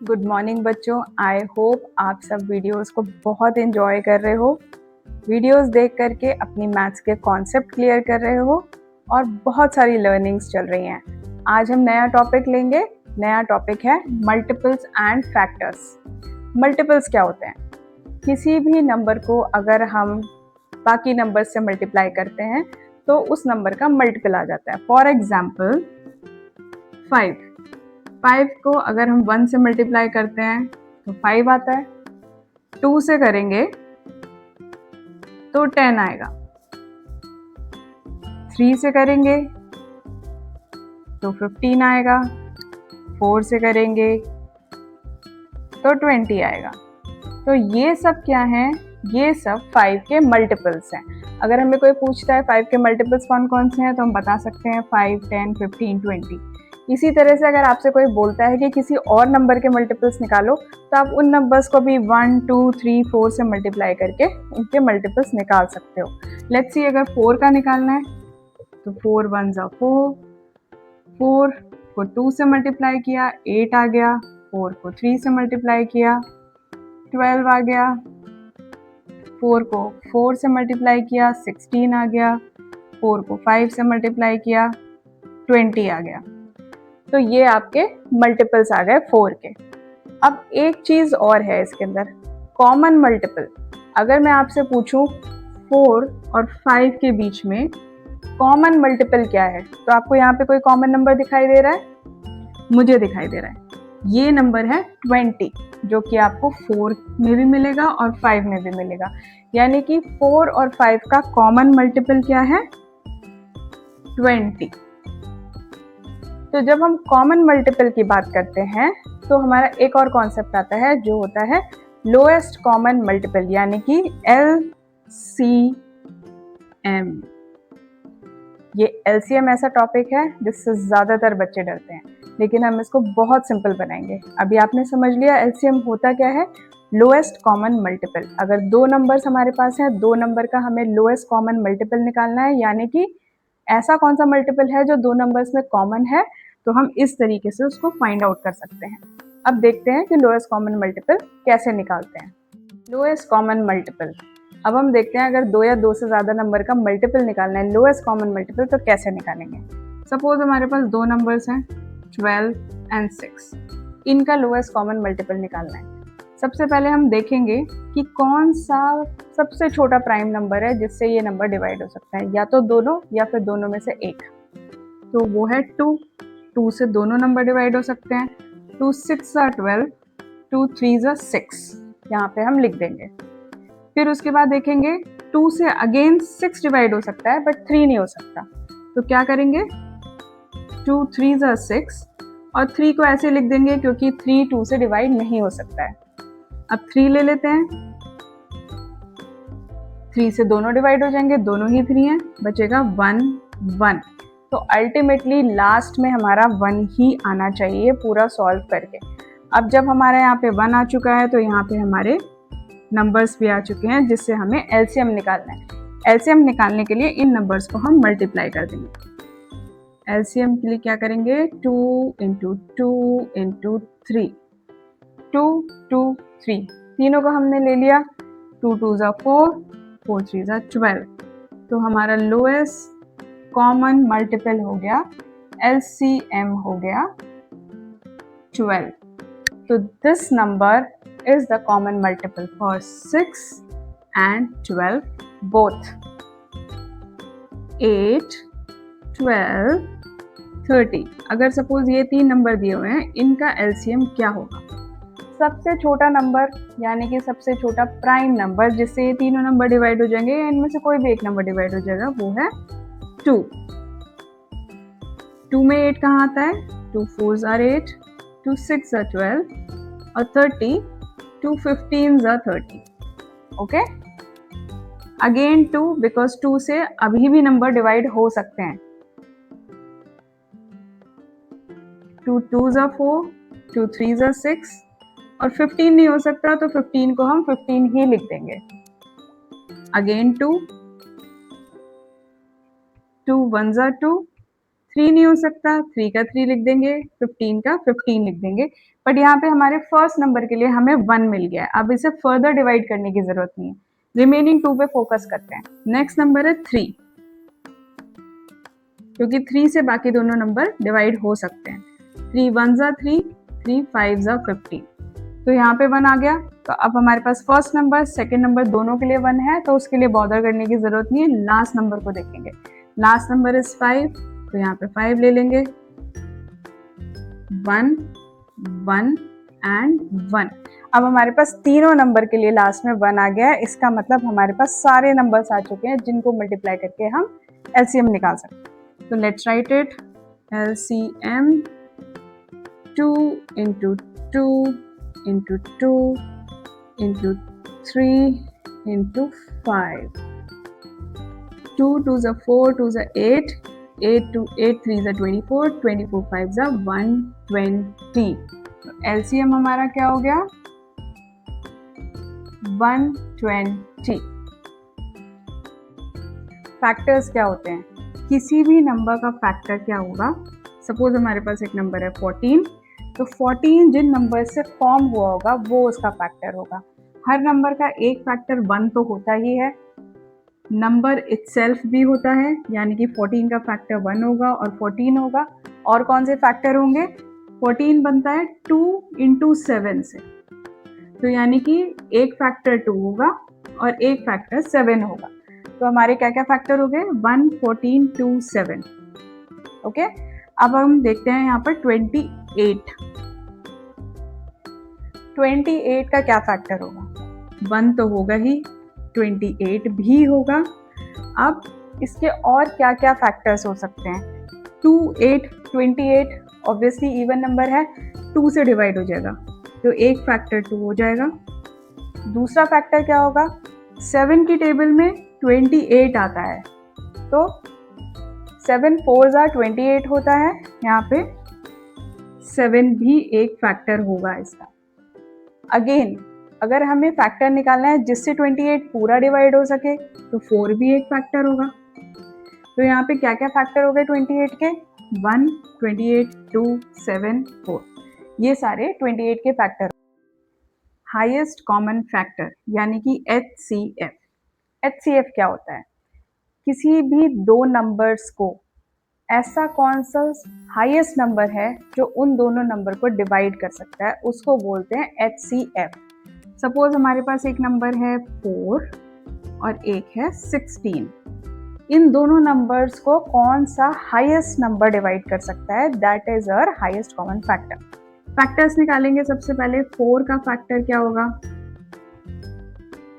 Good morning बच्चों। I hope आप सब वीडियोस को बहुत एंजॉय कर रहे हो। वीडियोस देख करके अपनी मैथ्स के कॉन्सेप्ट क्लियर कर रहे हो और बहुत सारी लर्निंग्स चल रही हैं। आज हम नया टॉपिक लेंगे। नया टॉपिक है मल्टीपल्स एंड फैक्टर्स। मल्टीपल्स क्या होते हैं? किसी भी नंबर को अगर हम बाकी नंबर से मल्टीप्लाई करते हैं तो उस नंबर का मल्टीपल आ जाता है। फॉर एग्जाम्पल 5 को अगर हम 1 से मल्टीप्लाई करते हैं तो 5 आता है। 2 से करेंगे तो 10 आएगा। 3 से करेंगे तो 15 आएगा। 4 से करेंगे तो 20 आएगा। तो ये सब क्या है? ये सब 5 के मल्टीपल्स हैं। अगर हमें कोई पूछता है 5 के मल्टीपल्स कौन कौन से हैं तो हम बता सकते हैं 5, 10, 15, 20। इसी तरह से अगर आपसे कोई बोलता है कि किसी और नंबर के मल्टीपल्स निकालो तो आप उन नंबर्स को भी 1, 2, 3, 4 से मल्टीप्लाई करके उनके मल्टीपल्स निकाल सकते हो। लेट्स सी अगर 4 का निकालना है तो 4 1 जा 4, 4 को 2 से मल्टीप्लाई किया 8 आ गया। 4 को 3 से मल्टीप्लाई किया 12 आ गया। 4 को 4 से मल्टीप्लाई किया 16 आ गया। 4 को 5 से मल्टीप्लाई किया 20 आ गया। तो ये आपके मल्टीपल्स आ गए 4 के। अब एक चीज और है इसके अंदर, कॉमन मल्टीपल। अगर मैं आपसे पूछूं 4 और 5 के बीच में कॉमन मल्टीपल क्या है तो आपको यहाँ पे कोई कॉमन नंबर दिखाई दे रहा है? मुझे दिखाई दे रहा है। ये नंबर है 20, जो कि आपको 4 में भी मिलेगा और 5 में भी मिलेगा। यानी कि 4 और 5 का कॉमन मल्टीपल क्या है? 20। तो जब हम कॉमन मल्टीपल की बात करते हैं तो हमारा एक और कॉन्सेप्ट आता है जो होता है लोएस्ट कॉमन मल्टीपल, यानी कि LCM। ये LCM ऐसा टॉपिक है जिससे ज़्यादातर बच्चे डरते हैं, लेकिन हम इसको बहुत सिंपल बनाएंगे। अभी आपने समझ लिया LCM होता क्या है? Lowest common multiple. अगर दो नंबर्स हमारे पास हैं, दो नंबर का हमें लोएस्ट कॉमन मल्टीपल निकालना है, यानी कि ऐसा कौन सा मल्टीपल है जो दो नंबर्स में कॉमन है, तो हम इस तरीके से उसको फाइंड आउट कर सकते हैं। अब देखते हैं कि लोएस्ट कॉमन मल्टीपल कैसे निकालते हैं। लोएस्ट कॉमन मल्टीपल, अब हम देखते हैं अगर दो या दो से ज़्यादा नंबर का मल्टीपल निकालना है, लोएस्ट कॉमन मल्टीपल, तो कैसे निकालेंगे। सपोज हमारे पास दो नंबर्स हैं 12 एंड 6, इनका लोएस्ट कॉमन मल्टीपल निकालना है। सबसे पहले हम देखेंगे कि कौन सा सबसे छोटा प्राइम नंबर है जिससे ये नंबर डिवाइड हो सकता है, या तो दोनों या फिर दोनों में से एक। तो वो है 2। 2 से दोनों नंबर डिवाइड हो सकते हैं। 2 6 12, 2 3 6, यहाँ पे हम लिख देंगे। फिर उसके बाद देखेंगे 2 से अगेन 6 डिवाइड हो सकता है बट 3 नहीं हो सकता, तो क्या करेंगे? 2 3 6 और 3 को ऐसे लिख देंगे क्योंकि 3 2 से डिवाइड नहीं हो सकता है। अब 3 ले लेते हैं। 3 से दोनों डिवाइड हो जाएंगे, दोनों ही 3 हैं, बचेगा 1 1। तो अल्टीमेटली लास्ट में हमारा 1 ही आना चाहिए पूरा सॉल्व करके। अब जब हमारे यहाँ पे 1 आ चुका है तो यहाँ पे हमारे नंबर्स भी आ चुके हैं जिससे हमें LCM निकालना है। LCM निकालने के लिए इन नंबर्स को हम मल्टीप्लाई कर देंगे। LCM के लिए क्या करेंगे? 2 × 2 × 3, 2 2 3, तीनों को हमने ले लिया। 2 2 4, 4 3 12। तो हमारा लोएस्ट कॉमन मल्टीपल हो गया, LCM हो गया 12। तो this number is the common multiple for 6 and 12 both. 8 12 30। अगर सपोज ये तीन नंबर दिए हुए हैं, इनका LCM क्या होगा? सबसे छोटा नंबर यानी कि सबसे छोटा प्राइम नंबर जिससे ये तीनों नंबर डिवाइड हो जाएंगे, या इनमें से कोई भी एक नंबर डिवाइड हो जाएगा, वो है 2। 2 में 8 कहाँ आता है? 2 4 8, 2 6 12 और 30, 2 15 30। ओके, अगेन 2 बिकॉज 2 से अभी भी नंबर डिवाइड हो सकते हैं। 2 2 4, 2 3 6 और 15 नहीं हो सकता, तो 15 को हम 15 ही लिख देंगे। अगेन 2 2 1 2, 3 नहीं हो सकता, 3 का 3 लिख देंगे, 15 का 15 लिख देंगे। बट यहाँ पे हमारे फर्स्ट नंबर के लिए हमें 1 मिल गया है। अब इसे फर्दर डिवाइड करने की जरूरत नहीं है, रिमेनिंग 2 पे फोकस करते हैं। नेक्स्ट नंबर है 3, क्योंकि 3 से बाकी दोनों नंबर डिवाइड हो सकते हैं। 3 1 जा 3, 3 5 जा 15, तो यहाँ पे 1 आ गया। तो अब हमारे पास फर्स्ट नंबर सेकंड नंबर दोनों के लिए 1 है, तो उसके लिए बॉदर करने की जरूरत नहीं है। लास्ट नंबर को देखेंगे, लास्ट नंबर इज 5, तो यहाँ पे 5 ले लेंगे। 1 1 एंड 1। अब हमारे पास तीनों नंबर के लिए लास्ट में 1 आ गया है। इसका मतलब हमारे पास सारे नंबर्स आ चुके हैं जिनको मल्टीप्लाई करके हम एलसीएम निकाल सकते हैं। तो let's write it, LCM 2 into 2 into 2 into 3 into 5। 2 2 जा 4, 2 जा 8, 8 2 8 3 जा 24, 24 5 जा 120। तो एलसीएम हमारा क्या हो गया, 120। फैक्टर्स क्या होते हैं, किसी भी नंबर का फैक्टर क्या होगा। सपोज हमारे पास एक नंबर है 14, तो 14 जिन नंबर से फॉर्म हुआ होगा वो उसका फैक्टर होगा। हर नंबर का एक फैक्टर 1 तो होता ही है, नंबर इटसेल्फ भी होता है, यानी कि 14 का फैक्टर 1 होगा और 14 होगा। और कौन से फैक्टर होंगे, 14 बनता है 2 इंटू 7 से, तो यानी कि एक फैक्टर 2 होगा और एक फैक्टर 7 होगा। तो हमारे क्या क्या फैक्टर हो गए, 1 14 2 7। ओके, अब हम देखते हैं यहाँ पर 28। 28 का क्या फैक्टर होगा, 1 तो होगा ही, 28 भी होगा। अब इसके और क्या क्या फैक्टर्स हो सकते हैं, 2 8 28 ऑब्वियसली इवन नंबर है, 2 से डिवाइड हो जाएगा, तो एक फैक्टर 2 हो जाएगा। दूसरा फैक्टर क्या होगा, 7 की टेबल में 28 आता है, तो 7 4 जा 28 होता है, यहाँ पे 7 भी एक फैक्टर होगा इसका। अगेन अगर हमें फैक्टर निकालना है जिससे 28 पूरा डिवाइड हो सके, तो 4 भी एक फैक्टर होगा। तो यहाँ पे क्या क्या फैक्टर हो गए 28 के, 1 28 2 7 4, ये सारे 28 के फैक्टर। हाईएस्ट कॉमन फैक्टर यानी कि HCF। HCF क्या होता है, किसी भी दो नंबर्स को ऐसा कौन सा हाईएस्ट नंबर है जो उन दोनों नंबर को डिवाइड कर सकता है, उसको बोलते हैं HCF। सपोज हमारे पास एक नंबर है 4 और एक है 16, इन दोनों नंबर्स को कौन सा हाईएस्ट नंबर डिवाइड कर सकता है, that is our highest common factor. Factors निकालेंगे, सबसे पहले 4 का फैक्टर क्या होगा,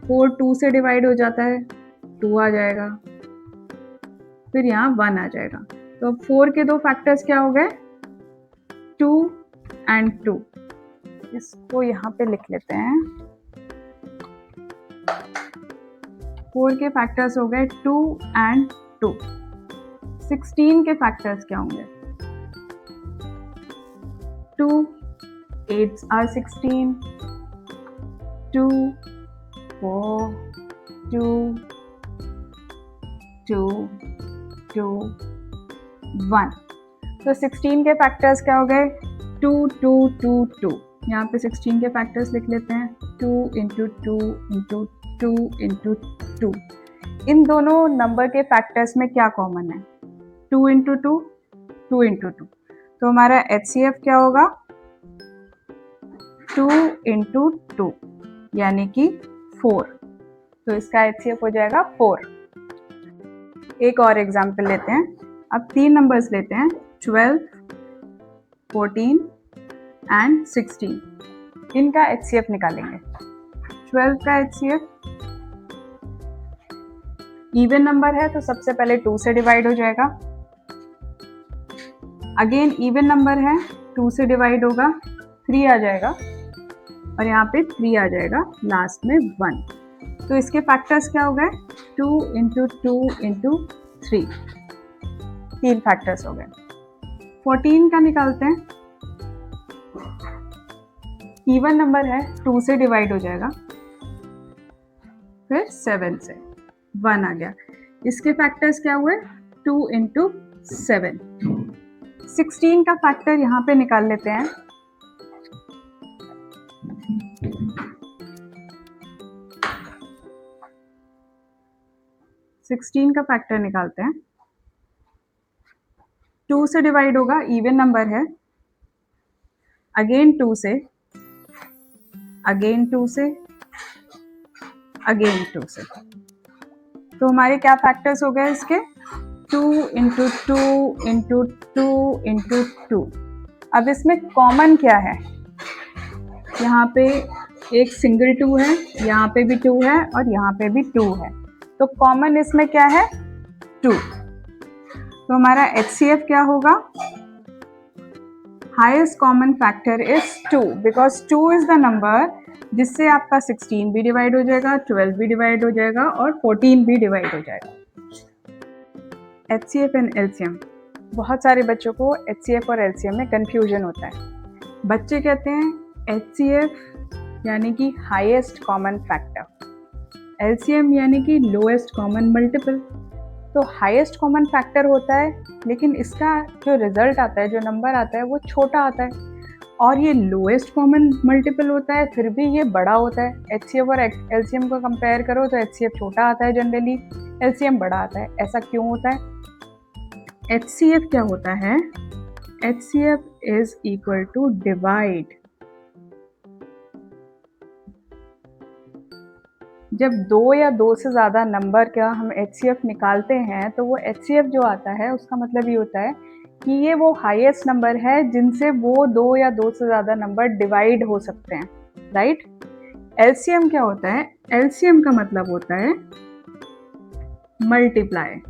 4 2 से डिवाइड हो जाता है, 2 आ जाएगा, फिर यहाँ 1 आ जाएगा। तो 4 के दो फैक्टर्स क्या हो गए, 2 एंड 2। इसको यहाँ पे लिख लेते हैं, 4 के फैक्टर्स हो गए 2 एंड 2। 16 के फैक्टर्स क्या होंगे, 2 8 are 16, 2 4 2 2 2 1। तो 16 के फैक्टर्स क्या हो गए, 2 2 2 2। यहाँ पे 16 के फैक्टर्स लिख लेते हैं, 2 इंटू 2 इंटू 2 इंटू 2। इन दोनों नंबर के फैक्टर्स में क्या कॉमन है, 2 इंटू 2 2 इंटू 2। तो हमारा HCF क्या होगा, 2 इंटू 2 यानी कि 4। तो इसका HCF हो जाएगा 4। एक और एग्जाम्पल लेते हैं, अब 3 नंबर्स लेते हैं, 12 14 एंड 16। इनका HCF निकालेंगे। 12 का HCF इवन नंबर है, तो सबसे पहले 2 से डिवाइड हो जाएगा। अगेन इवन नंबर है, 2 से डिवाइड होगा, 3 आ जाएगा और यहाँ पे 3 आ जाएगा, लास्ट में 1। तो इसके फैक्टर्स क्या हो गए, 2 इंटू 2 इंटू 3, 3 फैक्टर्स हो गए। 14 का निकालते हैं, इवन नंबर है, 2 से डिवाइड हो जाएगा, फिर 7 से 1 आ गया। इसके फैक्टर्स क्या हुए, 2 इंटू 7, 16 का फैक्टर यहाँ पे निकाल लेते हैं। सिक्सटीन का फैक्टर निकालते हैं। 2 से डिवाइड होगा, इवन नंबर है, अगेन 2 से, अगेन 2 से, अगेन 2 से। तो हमारे क्या फैक्टर्स हो गए इसके? 2 इंटू 2 इंटू 2 इंटू 2। अब इसमें कॉमन क्या है? यहाँ पे एक सिंगल 2 है, यहाँ पे भी 2 है और यहाँ पे भी 2 है। तो कॉमन इसमें क्या है? 2। तो हमारा HCF क्या होगा? Highest common factor is 2 because 2 is the number जिससे आपका 16 भी डिवाइड हो जाएगा, 12 भी डिवाइड हो जाएगा और 14 भी डिवाइड हो जाएगा। HCF एंड LCM, बहुत सारे बच्चों को HCF और LCM में कंफ्यूजन होता है। बच्चे कहते हैं HCF यानी कि हाईएस्ट कॉमन फैक्टर, LCM यानी कि लोएस्ट कॉमन मल्टीपल। तो हाईएस्ट कॉमन फैक्टर होता है, लेकिन इसका जो रिजल्ट आता है, जो नंबर आता है वो छोटा आता है, और ये लोएस्ट कॉमन मल्टीपल होता है, फिर भी ये बड़ा होता है। HCF और LCM को कंपेयर करो तो HCF छोटा आता है जनरली, LCM बड़ा आता है। ऐसा क्यों होता है? HCF क्या होता है? HCF is equal to divide. जब 2 या 2 से ज़्यादा नंबर का हम HCF निकालते हैं तो वो HCF जो आता है उसका मतलब ये होता है कि ये वो हाईएस्ट नंबर है जिनसे वो 2 या 2 से ज़्यादा नंबर डिवाइड हो सकते हैं, राइट? LCM क्या होता है? LCM का मतलब होता है मल्टीप्लाई।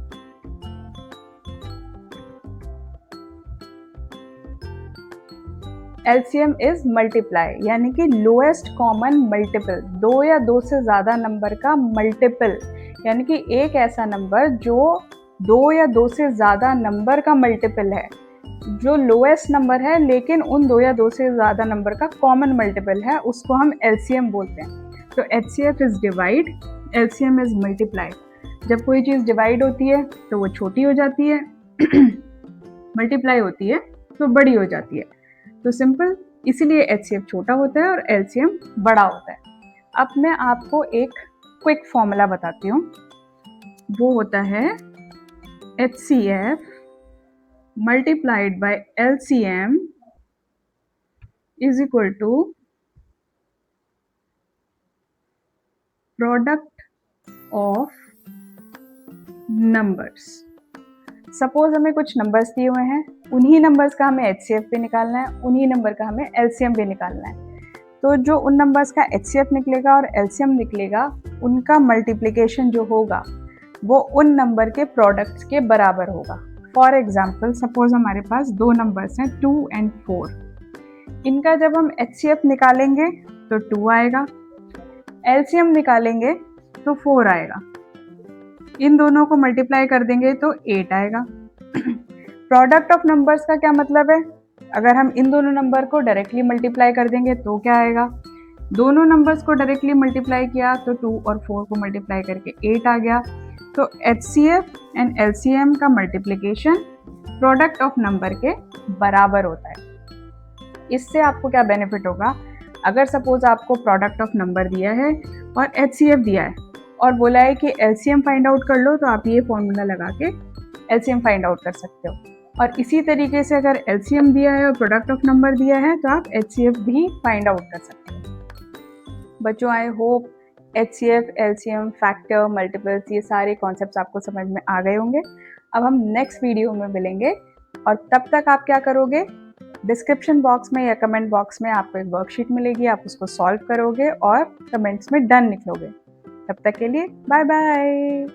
LCM इज मल्टीप्लाई, यानी कि लोएस्ट कॉमन मल्टीपल, 2 या 2 से ज़्यादा नंबर का मल्टीपल, यानी कि एक ऐसा नंबर जो 2 या 2 से ज़्यादा नंबर का मल्टीपल है, जो लोएस्ट नंबर है लेकिन उन 2 या 2 से ज़्यादा नंबर का कॉमन मल्टीपल है, उसको हम LCM बोलते हैं। तो HCF is divide, LCM is multiply. जब कोई चीज़ डिवाइड होती है तो वो छोटी हो जाती है, मल्टीप्लाई होती है तो बड़ी हो जाती है। तो सिंपल, इसीलिए HCF छोटा होता है और LCM बड़ा होता है। अब मैं आपको एक क्विक फॉर्मूला बताती हूँ, वो होता है HCF multiplied by LCM is equal to product of numbers. Suppose हमें कुछ नंबर्स दिए हुए हैं, उन्हीं नंबर्स का हमें HCF भी निकालना है, उन्हीं नंबर का हमें LCM भी निकालना है। तो जो उन नंबर्स का HCF निकलेगा और LCM निकलेगा, उनका मल्टीप्लिकेशन जो होगा वो उन नंबर के प्रोडक्ट्स के बराबर होगा। फॉर एग्जाम्पल, सपोज हमारे पास 2 नंबर्स हैं 2 and 4। इनका जब हम HCF निकालेंगे तो 2 आएगा, LCM निकालेंगे तो 4 आएगा, इन दोनों को मल्टीप्लाई कर देंगे तो 8 आएगा। प्रोडक्ट ऑफ नंबर्स का क्या मतलब है? अगर हम इन दोनों नंबर को डायरेक्टली मल्टीप्लाई कर देंगे तो क्या आएगा? दोनों नंबर्स को डायरेक्टली मल्टीप्लाई किया तो 2 और 4 को मल्टीप्लाई करके 8 आ गया। तो HCF एंड LCM का मल्टीप्लिकेशन प्रोडक्ट ऑफ नंबर के बराबर होता है। इससे आपको क्या बेनिफिट होगा? अगर सपोज आपको प्रोडक्ट ऑफ नंबर दिया है और HCF दिया है और बोला है कि LCM फाइंड आउट कर लो, तो आप ये फॉर्मूला लगा के LCM फाइंड आउट कर सकते हो। और इसी तरीके से अगर LCM दिया है और प्रोडक्ट ऑफ नंबर दिया है तो आप HCF भी फाइंड आउट कर सकते हो। बच्चों, I hope HCF, LCM, factor, multiples, ये सारे कॉन्सेप्ट्स आपको समझ में आ गए होंगे। अब हम नेक्स्ट वीडियो में मिलेंगे, और तब तक आप क्या करोगे? डिस्क्रिप्शन बॉक्स में या कमेंट बॉक्स में आपको एक वर्कशीट मिलेगी, आप उसको सॉल्व करोगे और कमेंट्स में डन लिखोगे। तब तक के लिए बाय बाय।